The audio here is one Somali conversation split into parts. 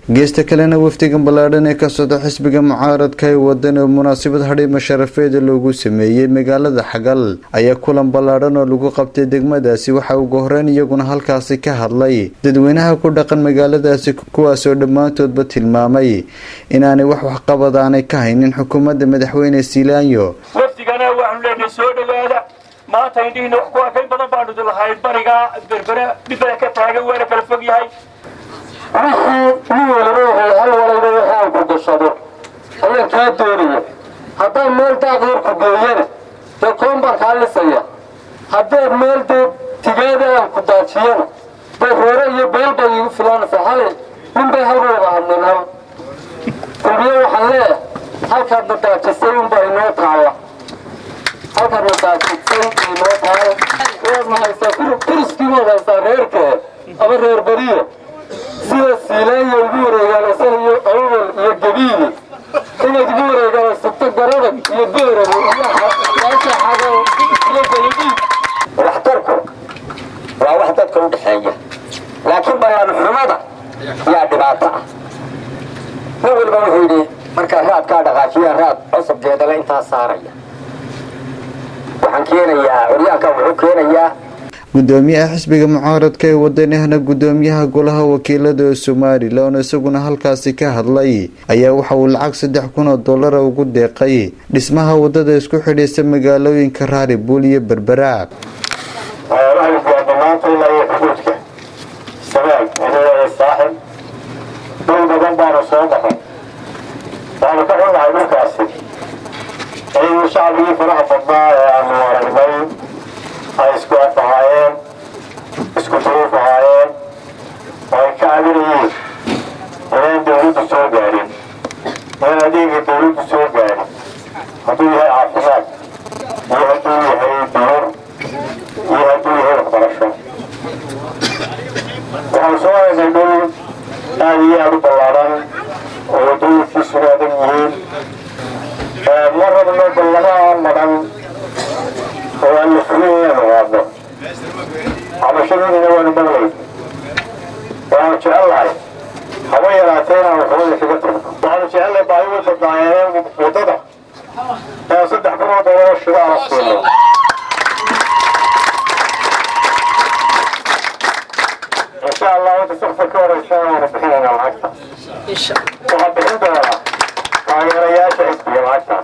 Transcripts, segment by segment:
geesta kalena wafdigan ballaaran ee ka socda xisbiga mucaaradka ee waddan oo munaasabad hadhimo sharafeed loogu sameeyay magaalada Xagal ayaa kulan ballaaran oo lagu qabtay degmadaasi waxa uu go'reen iyaguna halkaasi ka hadlay dadweynaha ku dhaqan magaaladaasi kuwaas oo dhamaantoodba tilmaamay inaanay wax qabad aanay ka haynin xukuumadda madaxweyne Siilaanyo wafdigana waxaan leenahay soo dhawaada maanta indhihiina wax ku arkay badan baan u lahayd bariga berbera ka taagan weera kala fog yahay haddaan meel daaqyar ku geeyana dee koon baan kaa lisaya haddaad meel dee tigeeda aan ku daajiyana dee reere iyo beel bay igu filaanaysaa hale nin bay halgooga hadleen hal kulmiye waxaan leeyahay halkaadna daajisay unbaa inoo taala halkaadna daajisay inoo taala waadna haysaa kuriskii waad haysaa reerkee ama reer beriye sida Siilaanyo ugu wareegaalasanayo awal iyo gabiile inaad ugu wareegaalasata garadag iyo beerada waxtarku waa wax dadka u dhexeeya laakiin bayaan xumada yaa dhibaato ah nin walba wuxuu yidhi markaa raad kaa dhaqaajiyaan raad cusubgeeda la intaa saaraya waxaan keenayaa curyaanka wuxuu keenayaa gudoomiyaha xisbiga mucaaradka ee waddanahana gudoomiyaha golaha wakiilada Soomaaliland isaguna halkaasi ka hadlay ayaa waxa uu lacag $3,000 ugu deeqay dhismaha wadada isku xidhaysa magaalooyinka Raaribuul iyo Berbera isku afaayeen isku duruuf ahaayeen way ka caawinayeen inaan dawladdu soo gaarin inaan adeega dawladdu soo gaarin hadduu yahay caafimaad iyo hadduu yahay biyo iyo hadduu yahay waxbarasho waxaan soo haynay dhul aad iyo aad u ballaaran oo waddooyinkiisuna adag yihiin ma rabno ballamaha madan وأن نفريه هذا على شغلنا ونبغي وأنا شاء الله حوالي راتين أو حوالي في قطر وأنا شاء الله بعيوة الضعيان وتضع أنا صدق كما ضوء الشراء رسول الله إن شاء الله وتسخف كورة إن شاء الله ونبحينا العكسة إن شاء الله وحبحين دولة وعلى رياشة إسبيا العكسة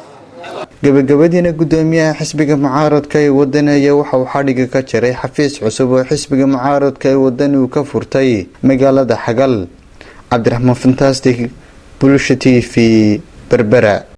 gabagabadiina gudoomiyaha xisbiga mucaaradka ee waddan ayaa waxa uu xadhiga ka jaray xafiis cusub oo xisbiga mucaaradka ee waddan uu ka furtay magaalada Xagal Cabdiraxmaan Fantastic Bulsho TV Berbera